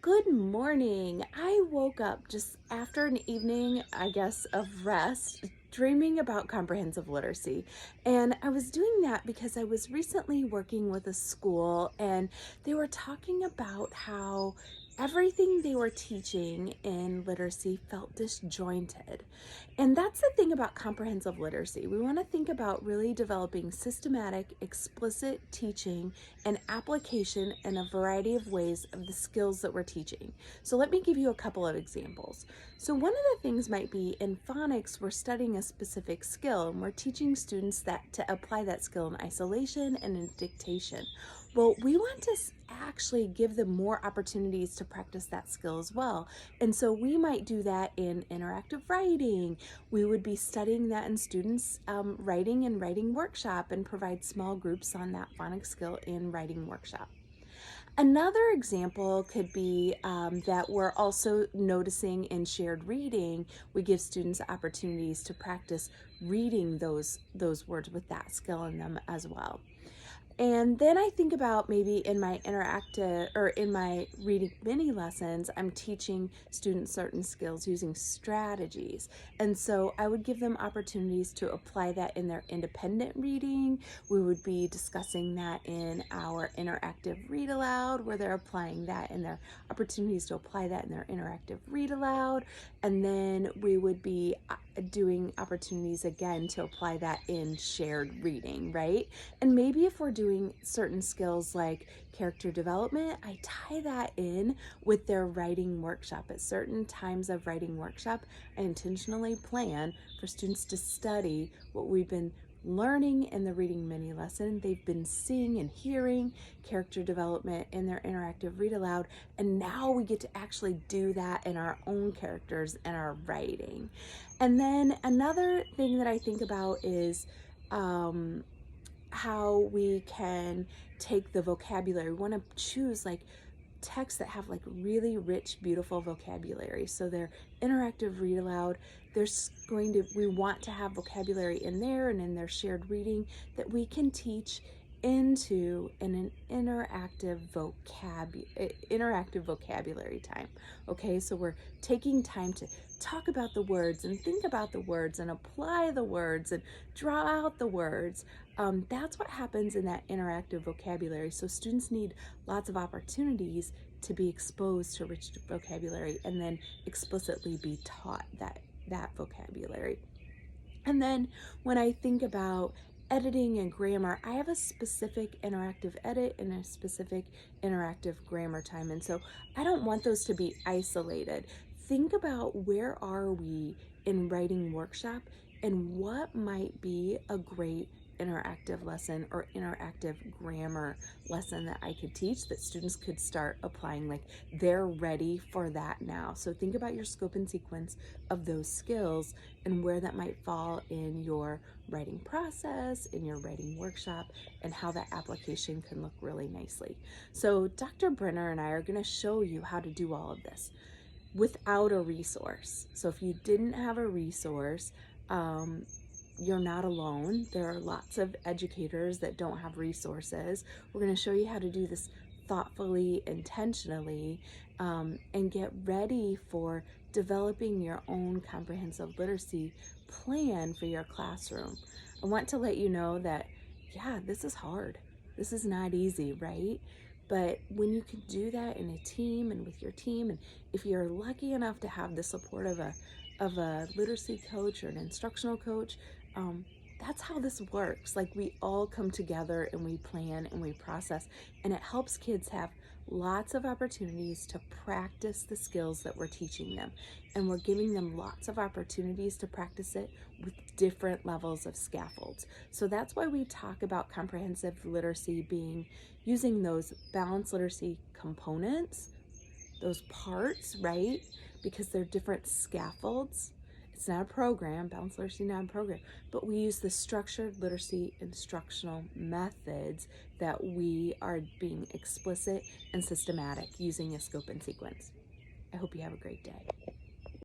Good morning. I woke up just after an evening, I guess, of rest, dreaming about comprehensive literacy. And I was doing that because I was recently working with a school and they were talking about how everything they were teaching in literacy felt disjointed. And that's the thing about comprehensive literacy. We want to think about really developing systematic, explicit teaching and application in a variety of ways of the skills that we're teaching. So let me give you a couple of examples. So one of the things might be in phonics, we're studying a specific skill and we're teaching students that to apply that skill in isolation and in dictation. Well, we want to actually give them more opportunities to practice that skill as well. And so we might do that in interactive writing. We would be studying that in students' writing and writing workshop and provide small groups on that phonics skill in writing workshop. Another example could be that we're also noticing in shared reading, we give students opportunities to practice reading those words with that skill in them as well. And then I think about maybe in my interactive or in my reading mini lessons, I'm teaching students certain skills using strategies. And so I would give them opportunities to apply that in their independent reading. We would be discussing that in our interactive read aloud, where they're applying that in their opportunities to apply that in their interactive read aloud. And then we would be doing opportunities again to apply that in shared reading, right? And maybe if we're doing certain skills like character development, I tie that in with their writing workshop. At certain times of writing workshop, I intentionally plan for students to study what we've been learning in the reading mini lesson. They've been seeing and hearing character development in their interactive read aloud, and now we get to actually do that in our own characters and our writing. And then another thing that I think about is how we can take the vocabulary. We want to choose like texts that have like really rich, beautiful vocabulary. So they're interactive read aloud. We want to have vocabulary in there and in their shared reading that we can teach into an interactive vocabulary time. Okay, so we're taking time to talk about the words and think about the words and apply the words and draw out the words. That's what happens in that interactive vocabulary. So students need lots of opportunities to be exposed to rich vocabulary and then explicitly be taught that vocabulary. And then when I think about editing and grammar, I have a specific interactive edit and a specific interactive grammar time. And so I don't want those to be isolated. Think about where are we in writing workshop and what might be a great interactive lesson or interactive grammar lesson that I could teach that students could start applying, like they're ready for that now. So think about your scope and sequence of those skills and where that might fall in your writing process, in your writing workshop, and how that application can look really nicely. So Dr. Brenner and I are going to show you how to do all of this without a resource. So if you didn't have a resource, you're not alone. There are lots of educators that don't have resources. We're going to show you how to do this thoughtfully, intentionally, and get ready for developing your own comprehensive literacy plan for your classroom. I want to let you know that, yeah, this is hard. This is not easy, right? But when you can do that in a team and with your team, and if you're lucky enough to have the support of a literacy coach or an instructional coach, that's how this works. Like we all come together and we plan and we process, and it helps kids have lots of opportunities to practice the skills that we're teaching them. And we're giving them lots of opportunities to practice it with different levels of scaffolds. So that's why we talk about comprehensive literacy being using those balanced literacy components, those parts, right? Because they're different scaffolds. It's not a program, balanced literacy not a program, but we use the structured literacy instructional methods that we are being explicit and systematic using a scope and sequence. I hope you have a great day.